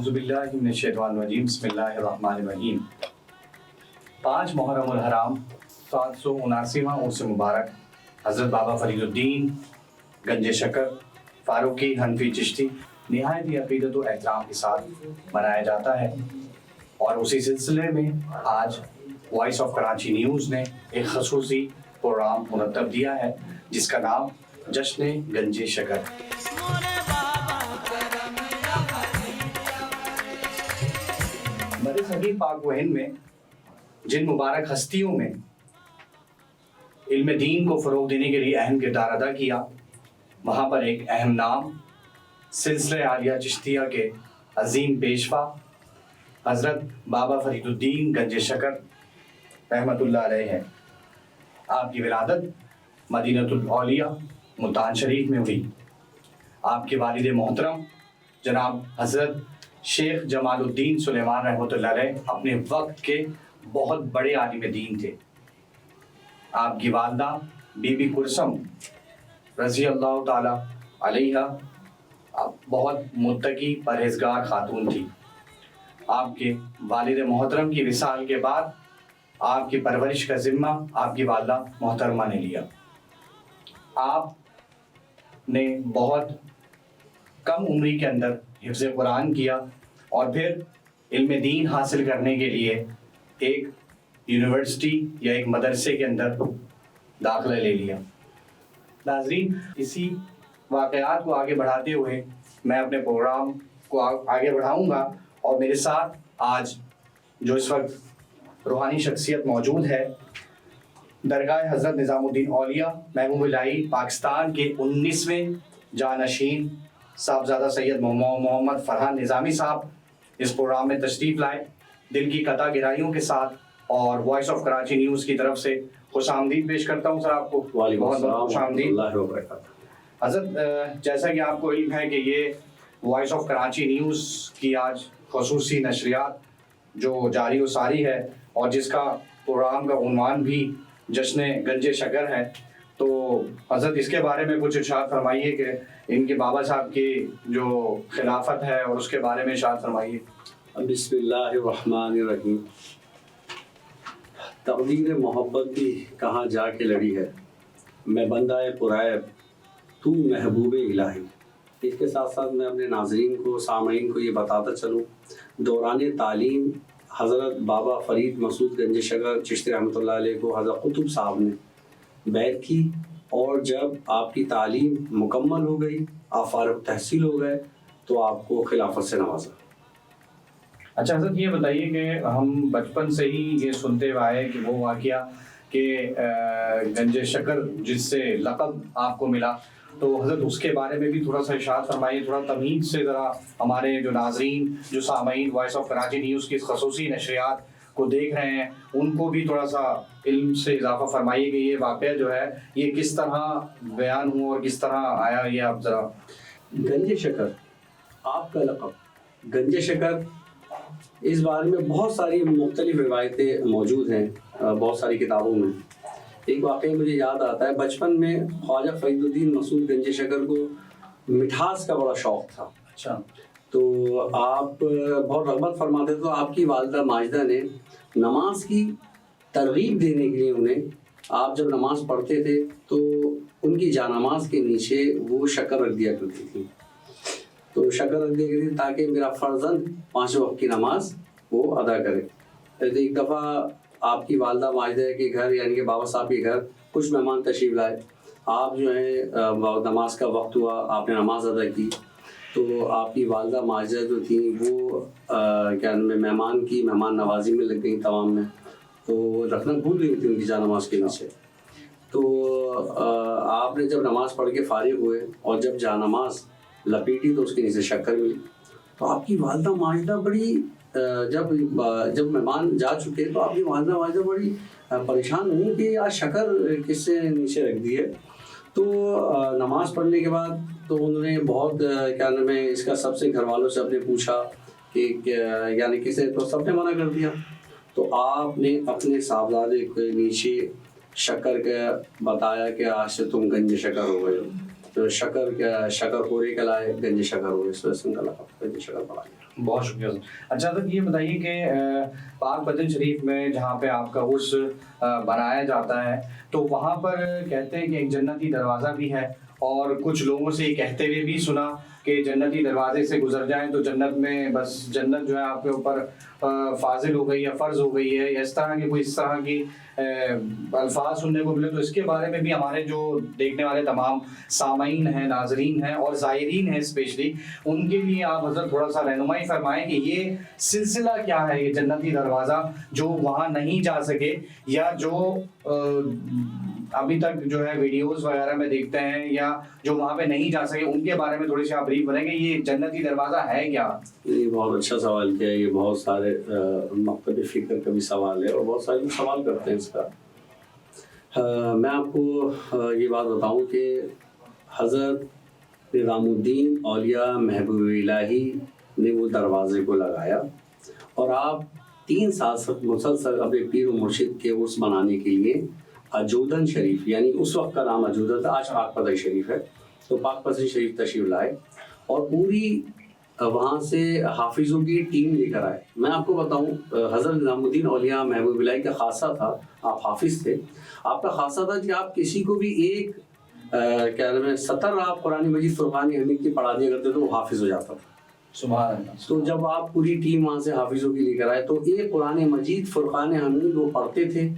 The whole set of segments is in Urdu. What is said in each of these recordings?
اعوذ باللہ من الشیطان الرجیم بسم اللہ الرحمن الرحیم 5 محرم الحرام 779واں عرس مبارک حضرت بابا فرید الدین گنج شکر فاروقی حنفی چشتی نہایت ہی عقیدت و احترام کے ساتھ منایا جاتا ہے، اور اسی سلسلے میں آج وائس آف کراچی نیوز نے ایک خصوصی پروگرام مرتب دیا ہے جس کا نام جشن گنج شکر۔ برصغیر پاک و ہند میں جن مبارک ہستیوں میں علم دین کو فروغ دینے کے لیے اہم کردار ادا کیا، وہاں پر ایک اہم نام سلسلہ عالیہ چشتیہ کے عظیم پیشوا حضرت بابا فرید الدین گنج شکر رحمۃ اللہ علیہ ہے۔ آپ کی ولادت مدینہ الاولیاء ملتان شریف میں ہوئی۔ آپ کے والد محترم جناب حضرت شیخ جمال الدین سلیمان رحمۃ اللہ علیہ اپنے وقت کے بہت بڑے عالم دین تھے۔ آپ کی والدہ بی بی کلثم رضی اللہ تعالی علیہ بہت متقی پرہیزگار خاتون تھی۔ آپ کے والد محترم کی وصال کے بعد آپ کی پرورش کا ذمہ آپ کی والدہ محترمہ نے لیا۔ آپ نے بہت کم عمری کے اندر حفظ قرآن کیا اور پھر علم دین حاصل کرنے کے لیے ایک یونیورسٹی یا ایک مدرسے کے اندر داخلہ لے لیا۔ ناظرین، اسی واقعات کو آگے بڑھاتے ہوئے میں اپنے پروگرام کو آگے بڑھاؤں گا، اور میرے ساتھ آج جو اس وقت روحانی شخصیت موجود ہے، درگاہ حضرت نظام الدین اولیاء محبوب الہی پاکستان کے 19ویں جانشین صاحبزادہ سید محمد فرحان نظامی صاحب اس پروگرام میں تشریف لائے۔ دل کی قطع گہرائیوں کے ساتھ اور وائس آف کراچی نیوز کی طرف سے خوش آمدید پیش کرتا ہوں سر آپ کو۔ بہت خوش آمدید حضرت۔ جیسا کہ آپ کو علم ہے کہ یہ وائس آف کراچی نیوز کی آج خصوصی نشریات جو جاری و ساری ہے، اور جس کا پروگرام کا عنوان بھی جشن گنج شکر ہے، تو حضرت اس کے بارے میں کچھ ارشاد فرمائیے کہ ان کے بابا صاحب کی جو خلافت ہے اور اس کے بارے میں ارشاد فرمائیے۔ بسم اللہ الرحمن الرحیم۔ تقدیر محبت بھی کہاں جا کے لڑی ہے، میں بندہ پرائب تو محبوب الہی۔ اس کے ساتھ ساتھ میں اپنے ناظرین کو، سامعین کو یہ بتاتا چلوں، دوران تعلیم حضرت بابا فرید مسعود گنج شکر چشتی رحمۃ اللہ علیہ کو حضرت قطب صاحب نے بیعت کی، اور جب آپ کی تعلیم مکمل ہو گئی، آپ فارغ تحصیل ہو گئے، تو آپ کو خلافت سے نوازا۔ اچھا حضرت، یہ بتائیے کہ ہم بچپن سے ہی یہ سنتے ہوئے آئے کہ وہ واقعہ کہ گنج شکر جس سے لقب آپ کو ملا، تو حضرت اس کے بارے میں بھی تھوڑا سا ارشاد فرمائیے، تھوڑا تمہید سے ذرا ہمارے جو ناظرین، جو سامعین وائس آف کراچی نیوز کی خصوصی نشریات کو دیکھ رہے ہیں، ان کو بھی تھوڑا سا علم سے اضافہ فرمائیے کہ یہ واقعہ جو ہے یہ کس طرح بیان ہوا اور کس طرح آیا، یہ آپ ذرا۔ گنج شکر آپ کا لقب گنج شکر، اس بارے میں بہت ساری مختلف روایتیں موجود ہیں بہت ساری کتابوں میں۔ ایک واقعہ مجھے یاد آتا ہے، بچپن میں خواجہ فرید الدین مسعود گنج شکر کو مٹھاس کا بڑا شوق تھا۔ اچھا۔ تو آپ بہت رغبت فرماتے تھے، تو آپ کی والدہ ماجدہ نے نماز کی ترغیب دینے کے لیے انہیں، آپ جب نماز پڑھتے تھے تو ان کی جانماز کے نیچے وہ شکر رکھ دیا کرتی تھی، تو شکر رکھ دیا کرتی تھی تاکہ میرا فرزند 5 وقت کی نماز وہ ادا کرے۔ ایک دفعہ آپ کی والدہ ماجدہ کے گھر، یعنی کہ بابا صاحب کے گھر، کچھ مہمان تشریف لائے۔ آپ جو ہے نماز کا وقت ہوا، آپ نے نماز ادا کی، تو آپ کی والدہ ماجدہ جو تھیں وہ کیا مہمان کی مہمان نوازی میں لگ گئیں تمام میں، تو وہ رکھنا بھول گئی تھی ان کی جانماز کے نیچے۔ تو آپ نے جب نماز پڑھ کے فارغ ہوئے اور جب جانماز لپیٹی تو اس کے نیچے شکر ملی، تو آپ کی والدہ ماجدہ بڑی جب مہمان جا چکے تو آپ کی والدہ ماجدہ بڑی پریشان ہوئی کہ آج شکر کس سے نیچے رکھ دی ہے۔ تو نماز پڑھنے کے بعد تو انہوں نے بہت اس کا سب سے گھر والوں سے اپنے پوچھا کہ یعنی کسے، تو سب نے منع کر دیا۔ تو آپ نے اپنے صاحبزادے کے نیچے شکر کا بتایا کہ آج سے تم گنج شکر ہو گئے ہو، تو شکر خوری کلائے گنج شکر ہو گئے، اس وجہ سے ان کا لقب گنج شکر پڑا گیا۔ بہت شکریہ سر. اچھا سر یہ بتائیے کہ پاک بدن شریف میں جہاں پہ آپ کا عرس بنایا جاتا ہے تو وہاں پر کہتے ہیں کہ ایک جنتی دروازہ بھی ہے، اور کچھ لوگوں سے یہ کہتے ہوئے بھی سنا کہ جنتی دروازے سے گزر جائیں تو جنت میں بس جنت جو ہے آپ کے اوپر فاضل ہو گئی ہے، فرض ہو گئی ہے، یا اس طرح کی کوئی اس طرح کی الفاظ سننے کو ملے. تو اس کے بارے میں بھی ہمارے جو دیکھنے والے تمام سامعین ہیں، ناظرین ہیں اور زائرین ہیں اسپیشلی، ان کے لیے آپ حضرت تھوڑا سا رہنمائی فرمائیں کہ یہ سلسلہ کیا ہے، یہ جنتی دروازہ جو وہاں نہیں جا سکے یا جو ابھی تک جو ہے ویڈیوز وغیرہ میں دیکھتے ہیں یا جو وہاں پہ نہیں جا سکے، ان کے بارے میں تھوڑی سی آپ بریف کریں کہ یہ جنتی دروازہ ہے کیا؟ یہ بہت اچھا سوال کیا ہے. یہ بہت سارے مکتب فکر کا بھی سوال ہے اور بہت سارے لوگ سوال کرتے ہیں اس کا. میں آپ کو یہ بات بتاؤں کہ حضرت نظام الدین اولیاء محبوب الہی نے وہ دروازے کو لگایا، اور آپ 3 سال مسلسل اپنے پیر و مرشد کے عرس منانے کے لیے اجودن شریف، یعنی اس وقت کا نام اجودن تھا، آج پاک پتن شریف ہے، تو پاک پتن شریف تشریف لائے اور پوری وہاں سے حافظوں کی ٹیم لے کر آئے. میں آپ کو بتاؤں حضرت نظام الدین اولیاء محبوب الہی کا خاصہ تھا، آپ حافظ تھے، آپ کا خاصہ تھا کہ آپ کسی کو بھی ایک کیا نام ہے سطر آپ قرآن مجید فرقان حمید کی پڑھا دیا کرتے تو وہ حافظ ہو جاتا تھا. سبحان اللہ. تو جب آپ پوری ٹیم وہاں سے حافظوں کی لے کر آئے تو ایک قرآن مجید فرقان حمید وہ پڑھتے تھے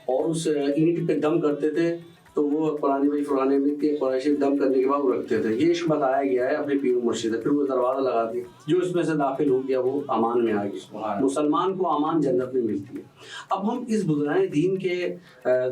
اور اس اینٹ پہ دم کرتے تھے، تو وہ قرآن مجید فرقان حمید کے قرآن شریف دم کرنے کے بعد وہ رکھتے تھے. یہ عشق بتایا گیا ہے اپنے پیر و مرشد سے. پھر وہ دروازہ لگا دیا، جو اس میں سے داخل ہو گیا وہ امان میں آ گیا. مسلمان کو امان جنت میں ملتی ہے. اب ہم اس بزرگان دین کے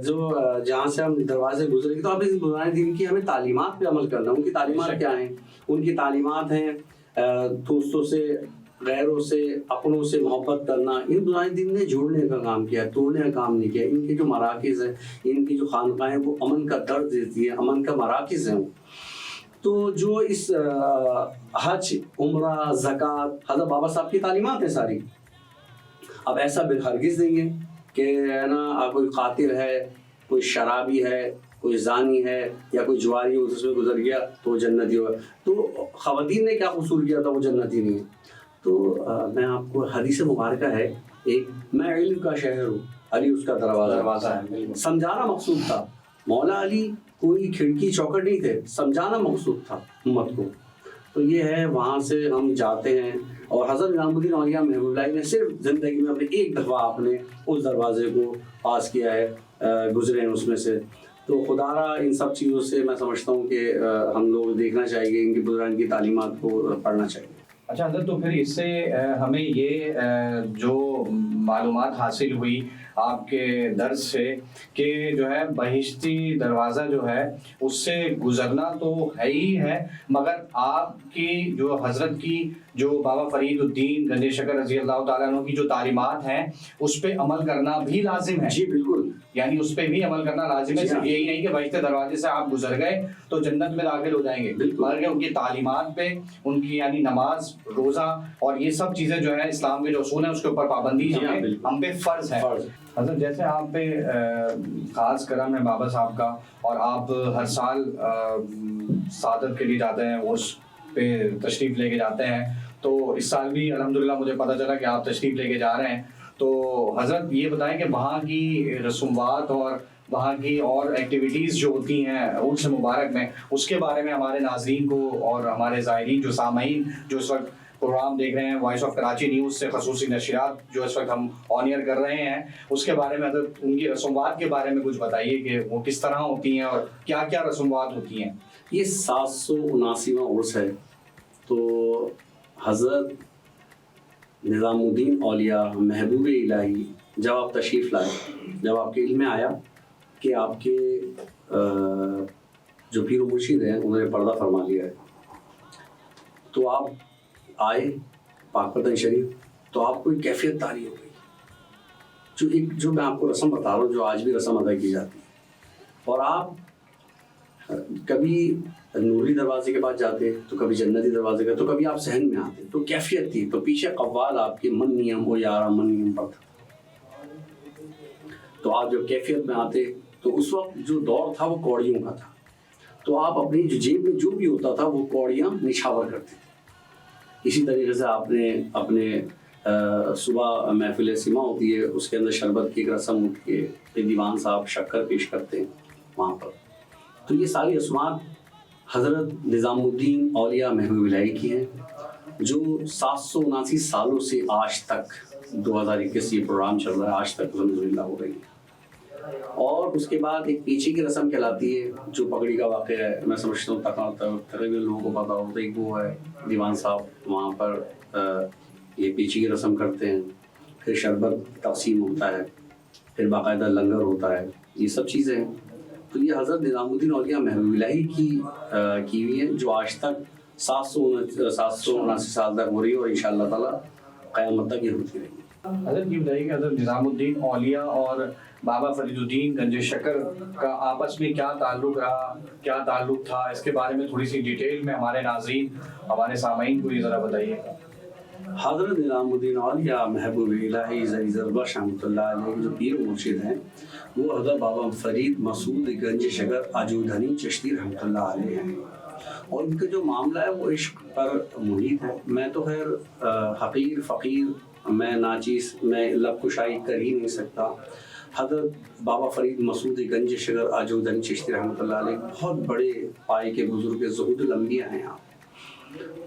جو جہاں سے ہم دروازے گزرے گے تو اب اس بزرگان دین کی ہمیں تعلیمات پہ عمل کرنا. ان کی تعلیمات کیا ہیں؟ ان کی تعلیمات ہیں دوستوں سے، غیروں سے، اپنوں سے محبت کرنا. ان بزرگان دین نے جوڑنے کا کام کیا ہے، توڑنے کا کام نہیں کیا. ان کے جو مراکز ہیں، ان کی جو خانقاہیں وہ امن کا درد دیتی ہیں، امن کا مراکز ہیں. تو جو اس حج، عمرہ، زکوٰۃ حضرت بابا صاحب کی تعلیمات ہیں ساری. اب ایسا ہرگز نہیں ہے کہ نا کوئی قاتل ہے، کوئی شرابی ہے، کوئی زانی ہے یا کوئی جواری اس میں گزر گیا تو وہ جنتی ہوگا. تو خواتین نے کیا قصور کیا تھا وہ جنتی نہیں ہے. تو میں آپ کو حدیث مبارکہ ہے ایک، میں علم کا شہر ہوں، علی اس کا دروازہ ہے. سمجھانا مقصود تھا. مولا علی کوئی کھڑکی چوکٹ نہیں تھے، سمجھانا مقصود تھا امت کو. تو یہ ہے، وہاں سے ہم جاتے ہیں. اور حضرت نظام الدین اولیاء محبوب اللہ نے صرف زندگی میں اپنے ایک دفعہ آپ نے اس دروازے کو پاس کیا ہے، گزرے ہیں اس میں سے. تو خدا را ان سب چیزوں سے میں سمجھتا ہوں کہ ہم لوگ دیکھنا چاہیے، ان کی بزرگان کی تعلیمات کو پڑھنا چاہیے. اچھا حضرت، تو پھر اس سے ہمیں یہ جو معلومات حاصل ہوئی آپ کے درس سے کہ جو ہے بہشتی دروازہ جو ہے اس سے گزرنا تو ہے ہی ہے، مگر آپ کی جو حضرت کی جو بابا فرید الدین گنج شکر رضی اللہ تعالیٰ عنہ کی جو تعلیمات ہیں اس پہ عمل کرنا بھی لازم ہے. جی بالکل، یعنی اس پہ بھی عمل کرنا لازم ہے. صرف یہی نہیں کہ بہشتی دروازے سے آپ گزر گئے تو جنت میں داخل ہو جائیں گے، بلکہ ان کی تعلیمات پہ، ان کی یعنی نماز، روزہ اور یہ سب چیزیں جو ہے اسلام کے جو اصول ہیں اس کے اوپر پابندی ہم پہ فرض ہے. حضرت جیسے آپ پہ خاص کرم ہے بابا صاحب کا، اور آپ ہر سال سعادت کے لیے جاتے ہیں، اس پہ تشریف لے کے جاتے ہیں. تو اس سال بھی الحمدللہ مجھے پتہ چلا کہ آپ تشریف لے کے جا رہے ہیں. تو حضرت یہ بتائیں کہ وہاں کی رسومات اور وہاں کی اور ایکٹیویٹیز جو ہوتی ہیں عرس مبارک میں، اس کے بارے میں ہمارے ناظرین کو اور ہمارے زائرین جو سامعین جو اس وقت پروگرام دیکھ رہے ہیں وائس آف کراچی نیوز سے، خصوصی نشریات جو اس وقت ہم آن ایئر کر رہے ہیں، اس کے بارے میں حضرت ان کی رسومات کے بارے میں کچھ بتائیے کہ وہ کس طرح ہوتی ہیں اور کیا کیا رسومات ہوتی ہیں. یہ 779واں عرس ہے. تو حضرت نظام الدین اولیاء محبوب الہی جب آپ تشریف لائے، جب آپ کے علم میں آیا کہ آپ کے جو پیر و مرشد ہیں انہوں نے پردہ فرما لیا ہے، تو آپ آئے پاک پتن شریف، تو آپ کو ایک کیفیت طاری ہو گئی، جو میں آپ کو رسم بتا رہا ہوں، جو آج بھی رسم ادا کی جاتی ہے. اور آپ کبھی نوری دروازے کے پاس جاتے تو کبھی جنتی دروازے کا، تو کبھی آپ صحن میں آتے، تو کیفیت تھی. تو پیچھے قوال آپ کے من نیم ہو یارا من نیم پر تھا. تو آپ جب کیفیت میں آتے تو اس وقت جو دور تھا وہ کوڑیوں کا تھا. تو آپ اپنی جو جیب میں جو بھی ہوتا تھا وہ کوڑیاں نچھاور کرتے تھے. اسی طریقے سے آپ نے اپنے صبح محفل سما ہوتی ہے، اس کے اندر شربت کی ایک رسم ہوتی ہے، ایک دیوان صاحب شکر پیش کرتے ہیں وہاں پر. تو یہ ساری رسومات حضرت نظام الدین اولیاء محبوب الہی کی ہیں، جو 779 سالوں سے آج تک 2021 یہ پروگرام چل رہا ہے، آج تک الحمدللہ ہو رہی ہے. اور اس کے بعد ایک پیچھے کی رسم کہلاتی ہے جو پگڑی کا واقعہ ہے. میں سمجھتا ہوں تقریباً لوگوں کو پتا ہوتا ہے کہ وہ ہے دیوان صاحب وہاں پر یہ پیچھے کی رسم کرتے ہیں، پھر شربت تقسیم ہوتا ہے، پھر باقاعدہ لنگر ہوتا ہے، یہ سب چیزیں ہیں. تو یہ حضرت نظام الدین اولیاء محبوب الہی کی ہوئی ہیں، جو آج تک 779 سال تک ہو رہی ہے، اور انشاءاللہ تعالیٰ قیامت تک یہ ہوتی رہے گی. حضرت یہ بتائیے کہ حضرت نظام الدین اولیاء اور بابا فرید الدین گنج شکر کا آپس میں کیا تعلق رہا، کیا تعلق تھا، اس کے بارے میں تھوڑی سی ڈیٹیل میں ہمارے ناظرین، ہمارے سامعین کو یہ ذرا بتائیے. حضرت نظام الدین اولیاء محبوب الہی زریز البخش رحمۃ اللہ علیہ جو پیر مرشد ہیں، وہ حضرت بابا فرید مسعود گنج شکر عجودھنی چشتی رحمۃ اللہ علیہ ہیں. اور ان کا جو معاملہ ہے وہ عشق پر محیط ہے. میں تو خیر حقیر فقیر، میں ناچیز، میں لب کشائی کر ہی نہیں سکتا. حضرت بابا فرید مسعود گنج شکر عجودھنی چشتی رحمۃ اللہ علیہ بہت بڑے پائے کے بزرگ زہد الانبیاء ہیں آپ.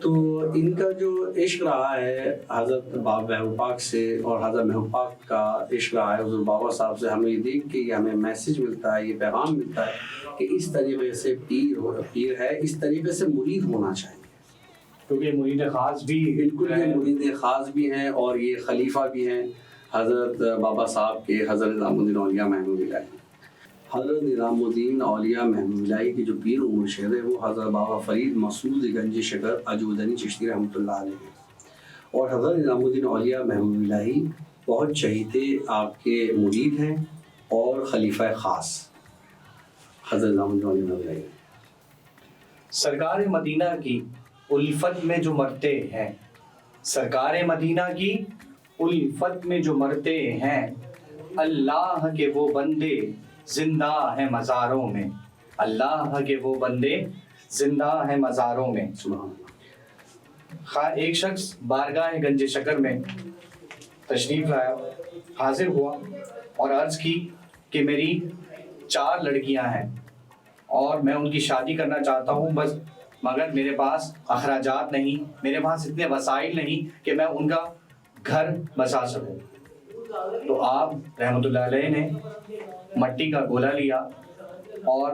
تو ان کا جو عشق رہا ہے حضرت بابا محبوب پاک سے، اور حضرت محبوب پاک کا عشق رہا ہے حضور بابا صاحب سے، ہمیں یہ دیکھ کے یہ ہمیں میسج ملتا ہے، یہ پیغام ملتا ہے کہ اس طریقے سے پیر ہے، اس طریقے سے مرید ہونا چاہیے. کیونکہ یہ مرید خاص بھی بالکل یہ مرید خاص بھی ہیں، اور یہ خلیفہ بھی ہیں حضرت بابا صاحب کے، حضرت نظام الدین اولیاء محبوب الہی. حضرت نظام الدین اولیاء محبوب الہی کی جو پیر و مرشد ہے وہ حضرت بابا فرید مسعود گنج شکر عجودھنی چشتی رحمۃ اللہ علیہ ہے. اور حضرت نظام الدین اولیاء محبوب الہی بہت چہیتے آپ کے مرید ہیں اور خلیفہ خاص حضرت نظام الدین اولیاء محبوب الہی. سرکار مدینہ کی الفت میں جو مرتے ہیں، سرکار مدینہ کی الفت میں جو مرتے ہیں، اللہ کے وہ بندے زندہ ہیں مزاروں میں، اللہ کے وہ بندے زندہ ہیں مزاروں میں. ایک شخص بارگاہ گنج شکر میں تشریف لایا، حاضر ہوا اور عرض کی کہ میری 4 لڑکیاں ہیں اور میں ان کی شادی کرنا چاہتا ہوں، بس مگر میرے پاس اخراجات نہیں، میرے پاس اتنے وسائل نہیں کہ میں ان کا گھر بسا سکوں. تو آپ رحمۃ اللہ علیہ نے مٹی کا گولا لیا اور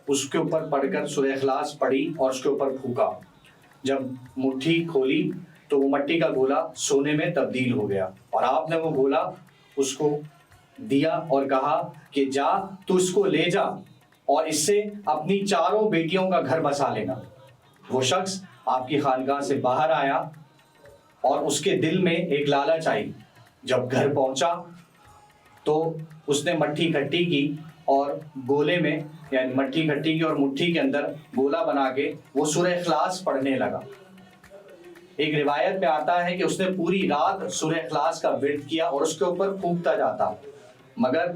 اس کے اوپر پڑھ کر سورہ اخلاص پڑھی اور اس کے اوپر پھونکا. جب مٹھی کھولی تو وہ مٹی کا گولا سونے میں تبدیل ہو گیا، اور آپ نے وہ گولا اس کو دیا اور کہا کہ جا تو اس کو لے جا اور اس سے اپنی 4 بیٹیوں کا گھر بسا لینا. وہ شخص آپ کی خانقاہ سے باہر آیا اور اس کے دل میں ایک لالچ آئی. جب گھر پہنچا تو اس نے مٹھی اکٹھی کی اور گولے میں، یعنی مٹھی اکٹھی کی اور مٹھی کے اندر گولا بنا کے وہ سورہ اخلاص پڑھنے لگا. ایک روایت میں آتا ہے کہ اس نے پوری رات سورہ اخلاص کا ورد کیا اور اس کے اوپر پھونکتا جاتا، مگر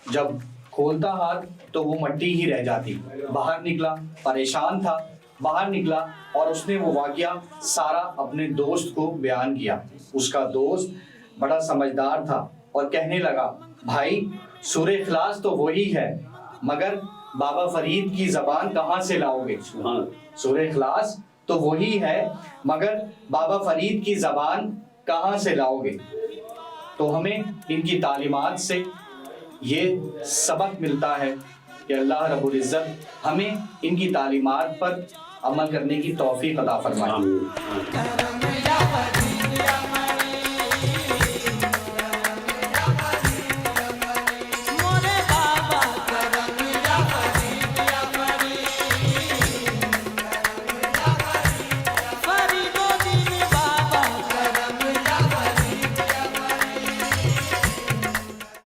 جب کھولتا ہاتھ تو وہ مٹی ہی رہ جاتی. باہر نکلا، پریشان تھا، باہر نکلا اور اس نے وہ واقعہ سارا اپنے دوست کو بیان کیا. اس کا دوست بڑا سمجھدار تھا اور کہنے لگا، بھائی سورہ اخلاص تو وہی ہے، مگر بابا فرید کی زبان کہاں سے لاؤ گے؟ سورہ اخلاص تو وہی ہے مگر بابا فرید کی زبان کہاں سے لاؤ گے؟ تو ہمیں ان کی تعلیمات سے یہ سبق ملتا ہے کہ اللہ رب العزت ہمیں ان کی تعلیمات پر عمل کرنے کی توفیق عطا فرمائے.